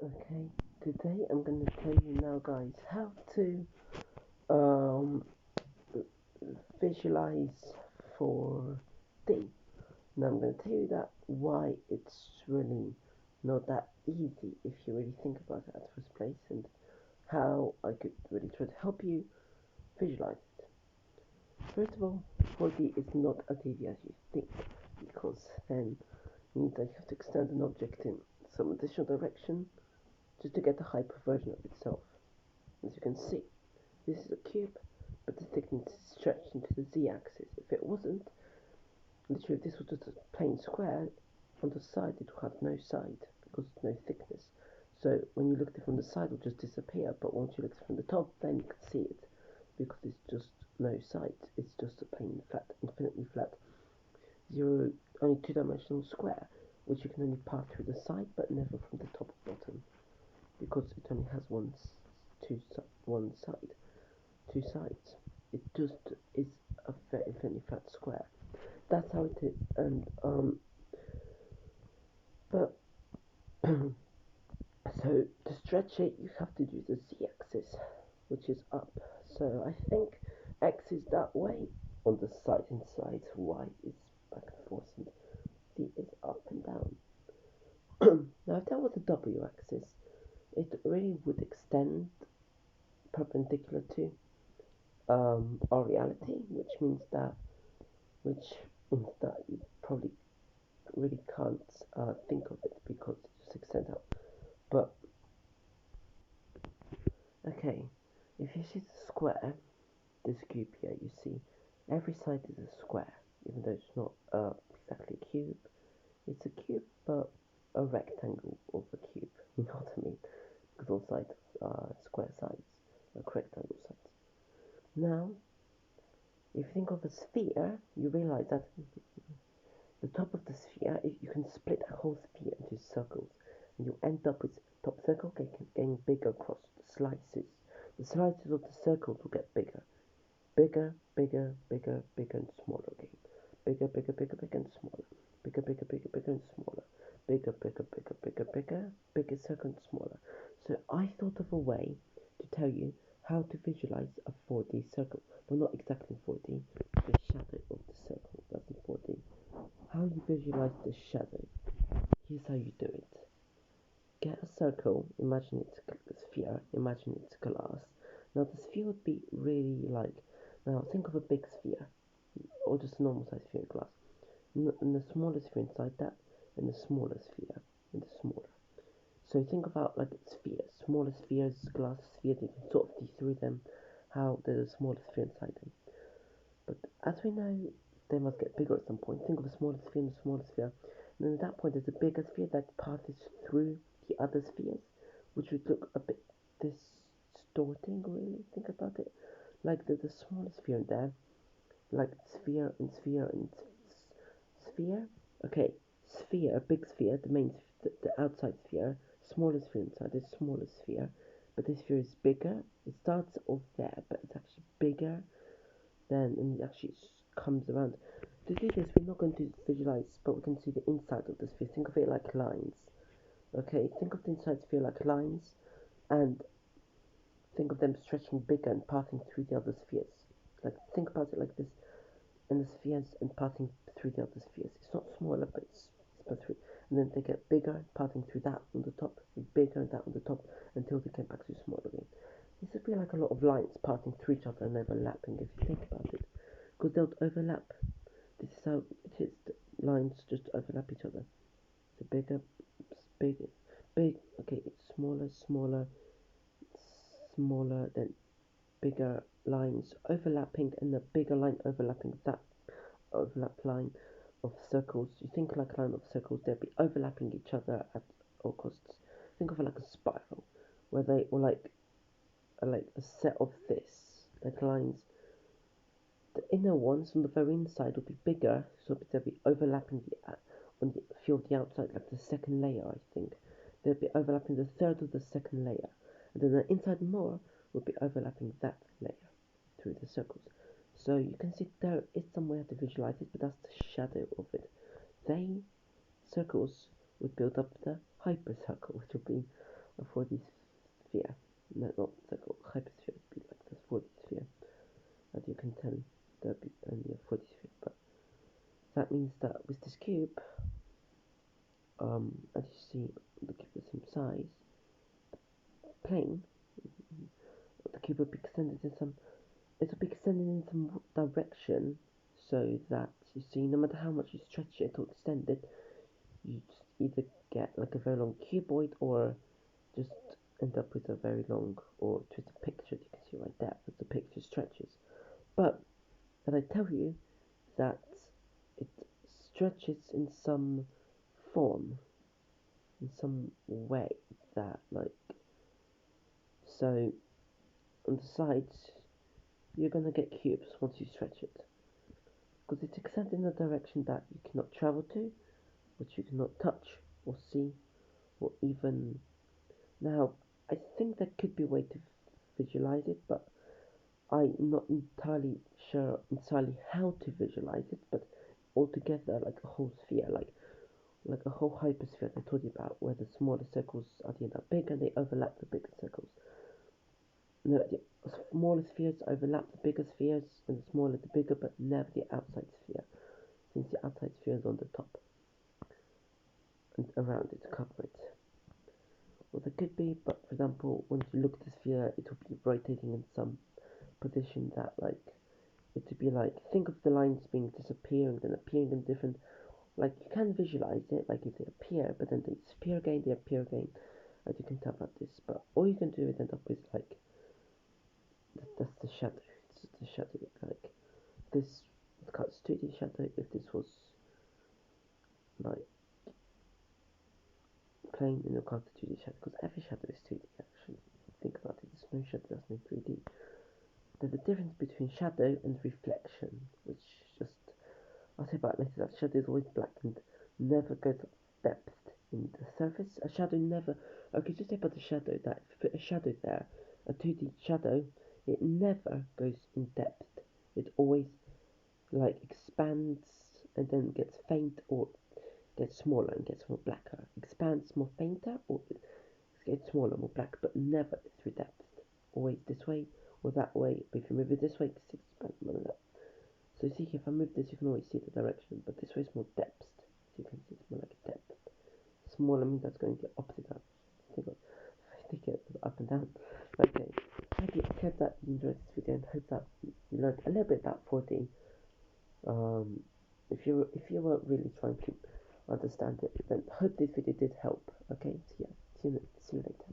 Okay, today I'm gonna tell you now, guys, how to um, visualize 4D. Now I'm gonna tell you that why it's really not that easy if you really think about it at first place, and how I could really try to help you visualize it. First of all, 4D is not as easy as you think, because then it means that you have to extend an object in some additional direction just to get the hyper version of itself. As you can see, this is a cube, but the thickness is stretched into the z-axis. If it wasn't, literally if this was just a plain square, on the side it would have no side, because no thickness. So when you look at it from the side it will just disappear, but once you look at it from the top, then you can see it, because it's just no sides. It's just a plain flat, infinitely flat, zero, only two-dimensional square, which you can only pass through the side, but never from the top or bottom, because it only has one side. Two sides. It just is a very, very flat square. That's how it is. And but so to stretch it, you have to do the z-axis, which is up. So I think x is that way on the side inside, y is back and forth, and z is up and down. Now, if that was a w-axis, it really would extend perpendicular to our reality, which means that you probably really can't think of it because it just extends out. But okay, if you see the square, this cube here, you see every side is a square, even though it's not exactly a cube. It's a cube, but a rectangle of a cube. You know what I mean? Because all sides are square sides, like rectangle sides. Now, if you think of a sphere, you realize that the top of the sphere, if you can split a whole sphere into circles, and you end up with top circle getting bigger across the slices. The slices of the circles will get bigger, bigger, bigger, bigger, bigger, and smaller again. Bigger, bigger, bigger, bigger, and smaller. Bigger, bigger, bigger, bigger, and smaller. Bigger, bigger, bigger, bigger, bigger, bigger circle and smaller. So I thought of a way to tell you how to visualize a 4D circle. Well, not exactly 4D, the shadow of the circle. That's in 4D. How you visualize the shadow. Here's how you do it. Get a circle, imagine it's a sphere, imagine it's glass. Now the sphere would be really like, now think of a big sphere, or just a normal size sphere of glass. And the smaller sphere inside that, and the smaller sphere, and the smaller. So think about like spheres, smaller spheres, glass spheres, you can sort of see through them, how there's a smaller sphere inside them. But as we know, they must get bigger at some point. Think of a smaller sphere and a smaller sphere. And then at that point, there's a bigger sphere that passes through the other spheres, which would look a bit distorting, really. Think about it. Like there's a smaller sphere there, like sphere and sphere and sphere. Okay, sphere, a big sphere, the main, the outside sphere, smaller sphere inside, the smaller sphere. But this sphere is bigger. It starts off there, but it's actually bigger then and it actually comes around. To do this, we're not going to visualize, but we can see the inside of the sphere. Think of it like lines. Okay, think of the inside sphere like lines, and think of them stretching bigger and passing through the other spheres. Like think about it like this, and the spheres and passing through the other spheres. It's not smaller, but it's passed through, and then they get bigger, passing through that on the top, bigger and that on the top, until they get back to small again. This would be like a lot of lines passing through each other and overlapping if you think about it, because they'll overlap. This is how it is. The lines just overlap each other. The bigger, big, big. Okay, it's smaller, smaller, smaller, then bigger lines overlapping, and the bigger line overlapping that overlap line of circles. You think like a line of circles, they'll be overlapping each other at all costs. Think of it like a spiral, where they or like a set of this, like lines. The inner ones on the very inside will be bigger, so they'll be overlapping on the few of the outside, like the second layer, I think. They'll be overlapping the third of the second layer, and then the inside more will be overlapping that layer through the circles. So you can see there is some way to visualize it, but that's the shadow of it. They circles would build up the hypercircle, which will be a 4D sphere. No, not circle, hypersphere would be like this 4D sphere. As you can tell, there'll be only a 4D sphere, but that means that with this cube, as you see, the cube is the same size, plane, the cube will be extended in some, it will be extended in some direction, so that you see, no matter how much you stretch it or extend it, you just either get like a very long cuboid or just end up with a very long or twisted picture. You can see right there as the picture stretches. But as I tell you that it stretches in some form, in some way that like, so on the sides you're gonna get cubes once you stretch it, because it's extended in a direction that you cannot travel to, which you cannot touch or see or even. Now I think there could be a way to visualize it, but I'm not entirely sure entirely how to visualize it, but altogether like a whole sphere, like a whole hypersphere I told you about, where the smaller circles at the end are big and they overlap the bigger circles. No, the smaller spheres overlap the bigger spheres, and the smaller the bigger, but never the outside sphere, since the outside sphere is on the top and around it to cover it. Well, there could be, but for example, when you look at the sphere, it will be rotating in some position that like it to be like, think of the lines being disappearing then appearing in different, like you can visualize it like if they appear but then they appear again, as you can tell about this. But all you can do is end up with like that's the shadow. It's the shadow, like this cut 2D shadow. If this was like plain in the cut 2D shadow, because every shadow is 2D actually. Think about it, there's no shadow, there's no 3D. There's a difference between shadow and reflection, which just I'll say about it later. That shadow is always black and never goes depth in the surface. A shadow never. Okay, just say about the shadow that if you put a shadow there, a 2D shadow, it never goes in depth. It always like expands and then gets faint or gets smaller and gets more blacker. Expands more fainter or gets smaller, more black, but never through depth. Always this way or that way. But if you move it this way, it expands more than that. So you see, if I move this, you can always see the direction, but this way is more depth. So you can see it's more like a depth. Smaller means that's going the opposite up. I think it up and down. Okay, I hope that you enjoyed this video and hope that you learned a little bit about 4D. Um, if you were really trying to understand it, then hope this video did help. Okay, so yeah, see you later.